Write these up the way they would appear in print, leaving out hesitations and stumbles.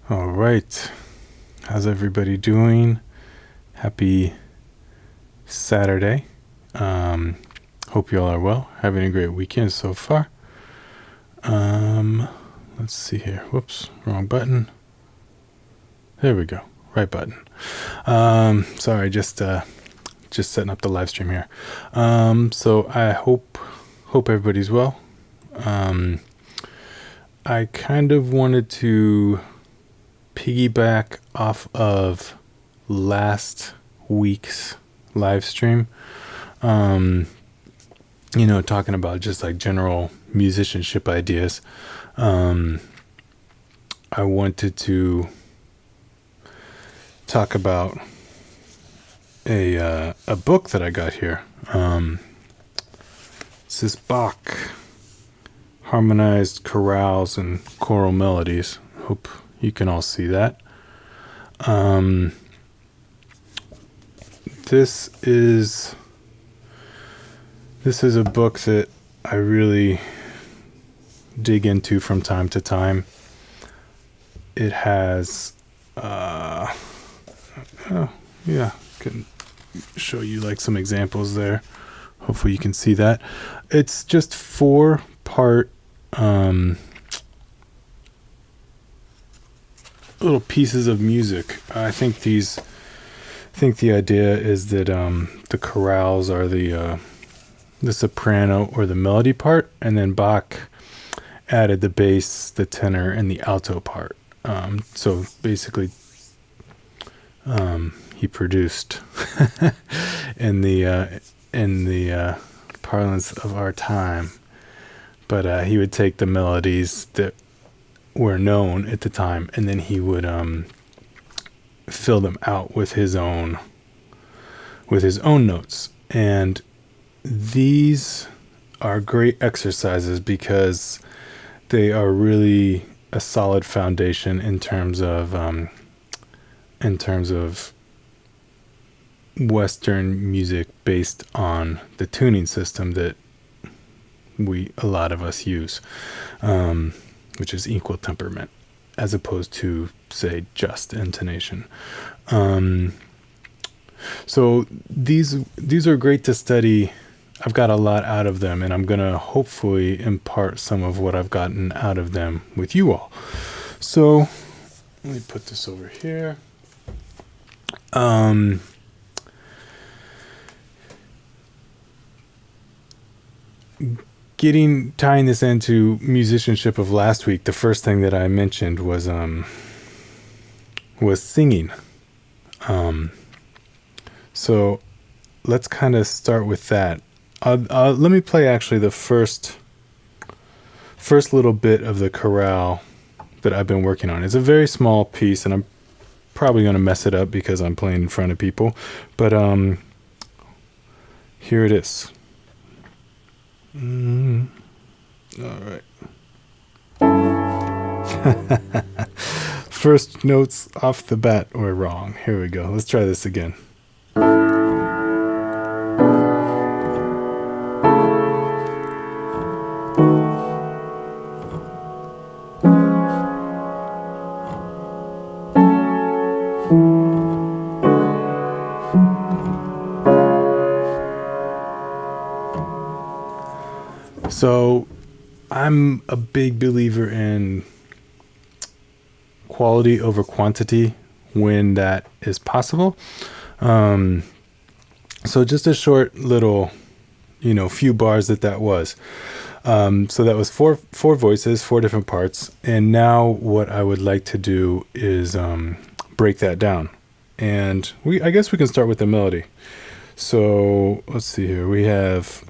All right. How's everybody doing? Happy Saturday. Hope you all are well. Having a great weekend so far. Let's see here. Whoops, wrong button. There we go. Right button. Sorry, just setting up the live stream here. So I hope everybody's well. I kind of wanted to piggyback off of last week's live stream, talking about just like general musicianship ideas. I wanted to talk about a book that I got here. It's this Bach Harmonized Chorales and Choral Melodies. Hope you can all see that. This is a book that I really dig into from time to time. It has can show you like some examples there. Hopefully you can see that. It's just 4-part little pieces of music. I think the idea is that the chorales are the soprano or the melody part, and then Bach added the bass, the tenor, and the alto part. So basically, he produced in the parlance of our time. But he would take the melodies that were known at the time, and then he would fill them out with his own notes. And these are great exercises because they are really a solid foundation in terms of Western music based on the tuning system that a lot of us use, which is equal temperament, as opposed to, say, just intonation. So these are great to study. I've got a lot out of them, and I'm going to hopefully impart some of what I've gotten out of them with you all. So let me put this over here. Tying this into musicianship of last week, the first thing that I mentioned was singing. So let's kind of start with that. Let me play actually the first little bit of the chorale that I've been working on. It's a very small piece, and I'm probably going to mess it up because I'm playing in front of people. But here it is. All right. First notes off the bat were wrong. Here we go. Let's try this again. So I'm a big believer in quality over quantity when that is possible. So just a short little, few bars that was. So that was four voices, 4 different parts. And now what I would like to do is break that down. And I guess we can start with the melody. So let's see here. We have...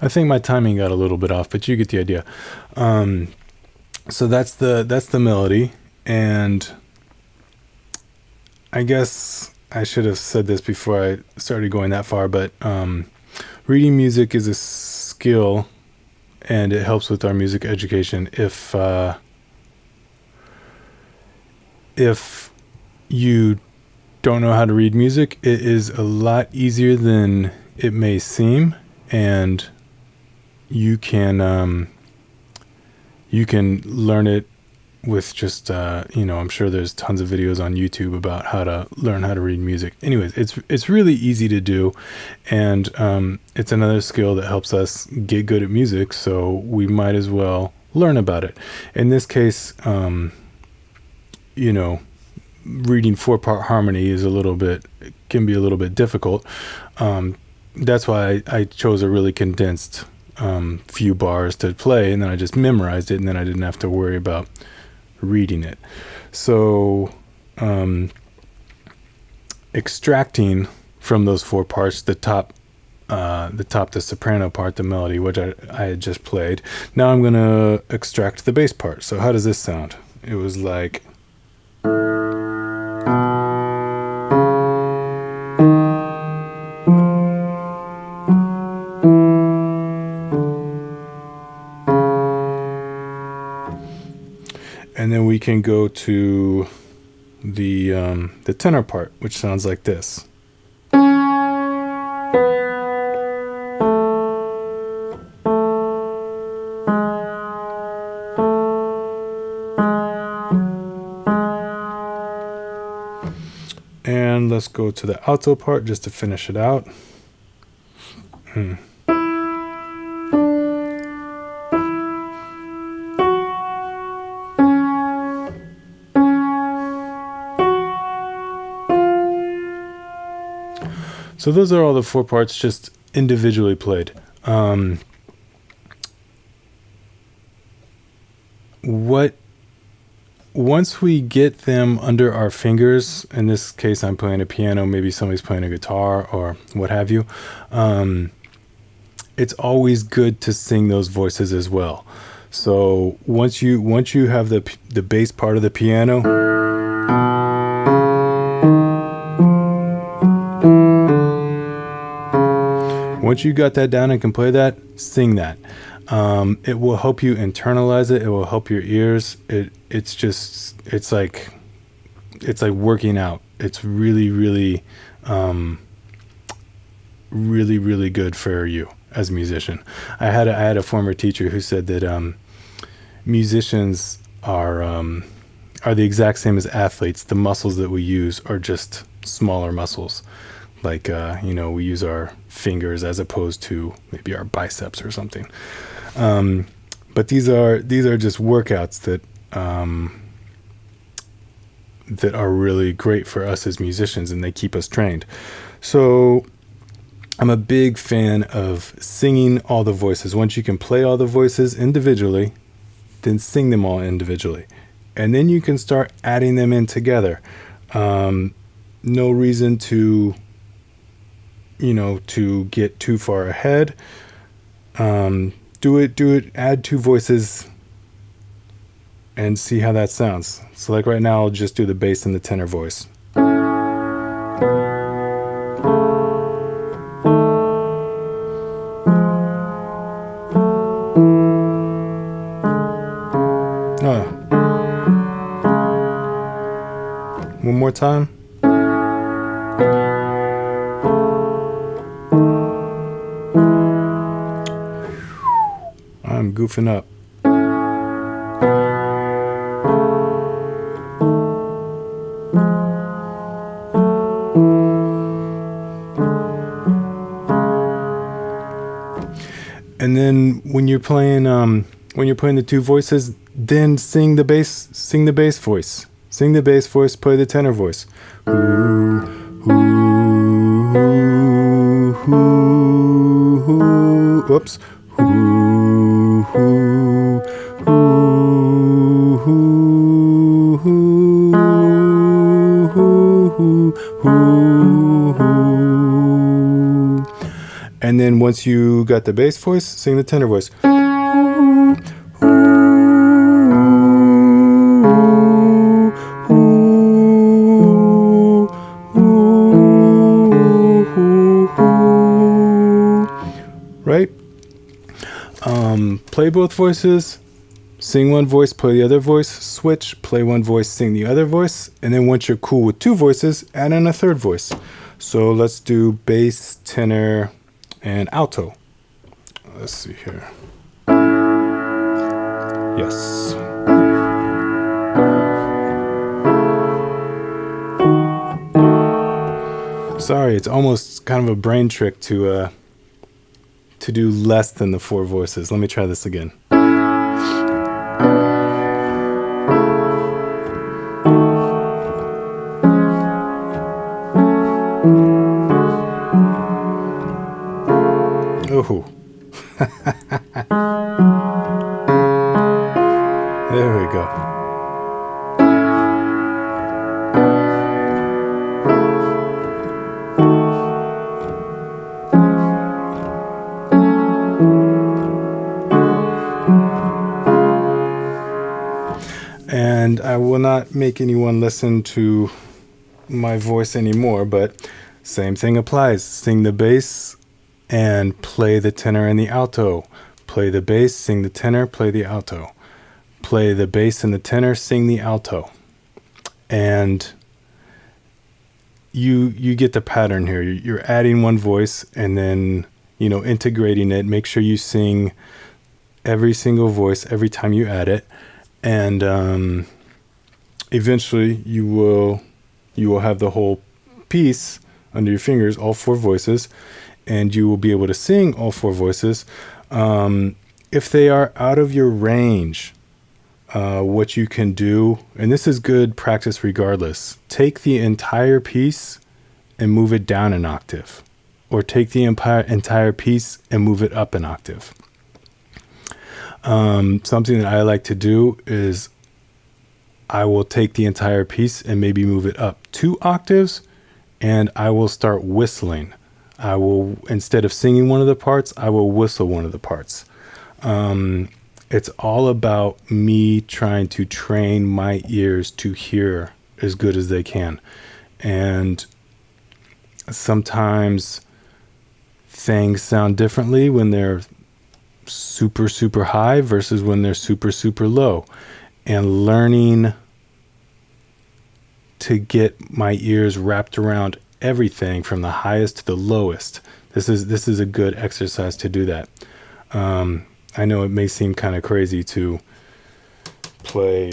I think my timing got a little bit off, but you get the idea. So that's the melody, and I guess I should have said this before I started going that far, but reading music is a skill, and it helps with our music education if if you don't know how to read music, it is a lot easier than it may seem, and you can learn it with just I'm sure there's tons of videos on YouTube about how to learn how to read music. Anyways, it's really easy to do, and it's another skill that helps us get good at music, so we might as well learn about it. In this case, reading 4-part harmony can be a little bit difficult. That's why I chose a really condensed few bars to play, and then I just memorized it, and then I didn't have to worry about reading it. So extracting from those 4 parts the soprano part, the melody, which I had just played. Now I'm gonna extract the bass part. So how does this sound? It was like, and then we can go to the tenor part, which sounds like this. And let's go to the alto part just to finish it out. So those are all the 4 parts just individually played. Once we get them under our fingers, in this case I'm playing a piano, maybe somebody's playing a guitar or what have you, it's always good to sing those voices as well. So once you have the bass part of the piano, once you got that down and can play that, sing that. It will help you internalize it. It will help your ears. It's like working out. It's really, really, really, really good for you as a musician. I had a former teacher who said that musicians are the exact same as athletes. The muscles that we use are just smaller muscles. Like, we use our fingers as opposed to maybe our biceps or something. But these are just workouts that are really great for us as musicians, and they keep us trained. So I'm a big fan of singing all the voices. Once you can play all the voices individually, then sing them all individually. And then you can start adding them in together. No reason to get too far ahead. Do it, add 2 voices and see how that sounds. So like right now, I'll just do the bass and the tenor voice. One more time. I'm goofing up. And then when you're playing the 2 voices, then sing the bass voice. Sing the bass voice, play the tenor voice. Oops. And then once you got the bass voice, sing the tenor voice. Right? Play both voices, Sing one voice, play the other voice, switch, play one voice, sing the other voice, and then once you're cool with two voices, add in a third voice. So let's do bass, tenor, and alto. Let's see here. Yes. Sorry, it's almost kind of a brain trick to do less than the four voices. Let me try this again. Oh. There we go. And I will not make anyone listen to my voice anymore, but same thing applies. Sing the bass and play the tenor and the alto. Play the bass, sing the tenor, play the alto. Play the bass and the tenor, sing the alto. And you get the pattern here. You're adding one voice and then, integrating it. Make sure you sing every single voice every time you add it. And eventually you will have the whole piece under your fingers, all four voices, and you will be able to sing all four voices. If they are out of your range, what you can do, and this is good practice regardless, take the entire piece and move it down an octave, or take the entire piece and move it up an octave. Something that I like to do is I will take the entire piece and maybe move it up 2 octaves, and I will start whistling. I will, instead of singing one of the parts, I will whistle one of the parts. It's all about me trying to train my ears to hear as good as they can. And sometimes things sound differently when they're super, super high versus when they're super, super low. And learning to get my ears wrapped around everything from the highest to the lowest. This is a good exercise to do that. I know it may seem kind of crazy to play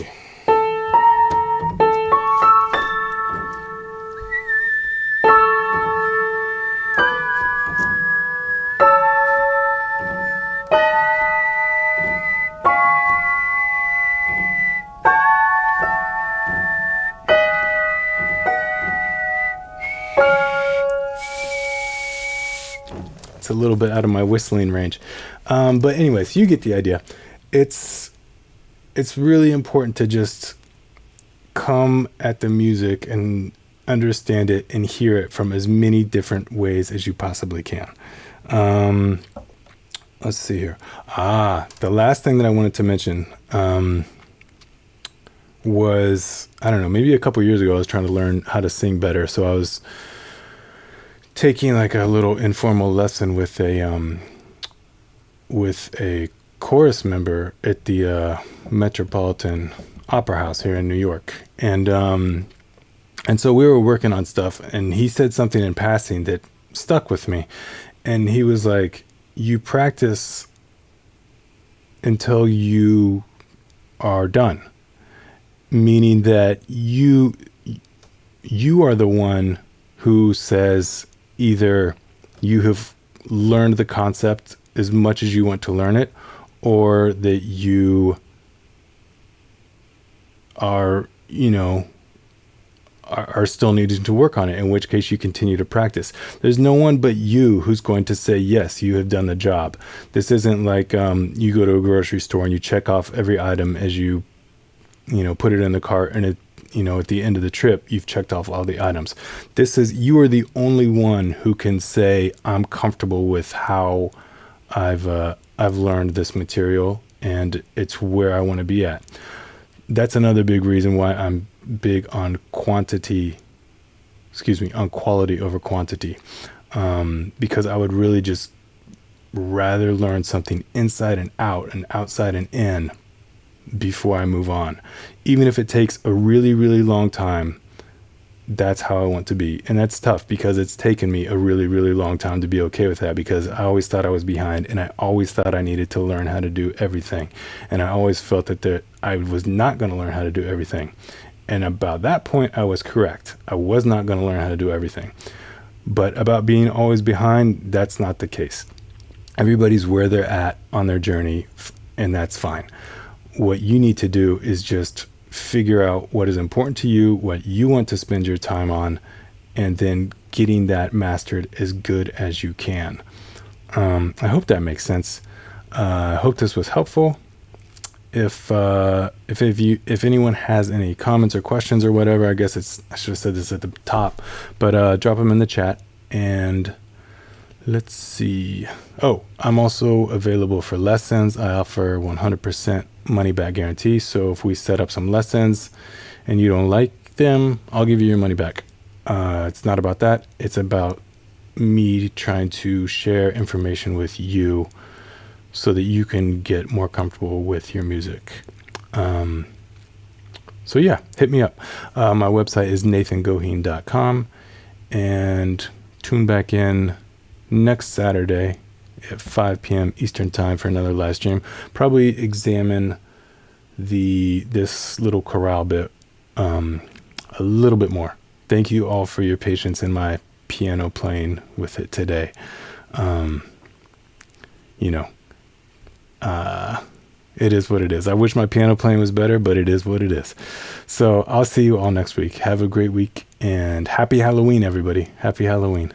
a little bit out of my whistling range. But anyways, you get the idea. It's really important to just come at the music and understand it and hear it from as many different ways as you possibly can. Let's see here. The last thing that I wanted to mention was, I don't know, maybe a couple years ago I was trying to learn how to sing better. So I was taking like a little informal lesson with a chorus member at the Metropolitan Opera House here in New York, and so we were working on stuff, and he said something in passing that stuck with me, and he was like, "You practice until you are done," meaning that you are the one who says either you have learned the concept as much as you want to learn it, or that you are still needing to work on it, in which case you continue to practice. There's no one but you who's going to say, yes, you have done the job. This isn't like you go to a grocery store and you check off every item as you put it in the cart, and it at the end of the trip, you've checked off all the items. You are the only one who can say, I'm comfortable with how I've learned this material, and it's where I want to be at. That's another big reason why I'm big on quality over quantity. Because I would really just rather learn something inside and out and outside and in before I move on. Even if it takes a really, really long time, that's how I want to be. And that's tough because it's taken me a really, really long time to be okay with that, because I always thought I was behind, and I always thought I needed to learn how to do everything. And I always felt that I was not going to learn how to do everything. And about that point, I was correct. I was not going to learn how to do everything. But about being always behind, that's not the case. Everybody's where they're at on their journey, and that's fine. What you need to do is just figure out what is important to you, what you want to spend your time on, and then getting that mastered as good as you can. I hope that makes sense. I hope this was helpful. If anyone has any comments or questions or whatever, I guess I should have said this at the top, but drop them in the chat. And let's see. Oh, I'm also available for lessons. I offer 100% money back guarantee. So if we set up some lessons and you don't like them, I'll give you your money back. It's not about that. It's about me trying to share information with you so that you can get more comfortable with your music. So yeah, hit me up. My website is nathangoheen.com, and tune back in next Saturday at 5 p.m. Eastern time for another live stream. Probably examine this little chorale bit a little bit more. Thank you all for your patience in my piano playing with it today. It is what it is. I wish my piano playing was better, but it is what it is. So I'll see you all next week. Have a great week, and happy Halloween, everybody. Happy Halloween.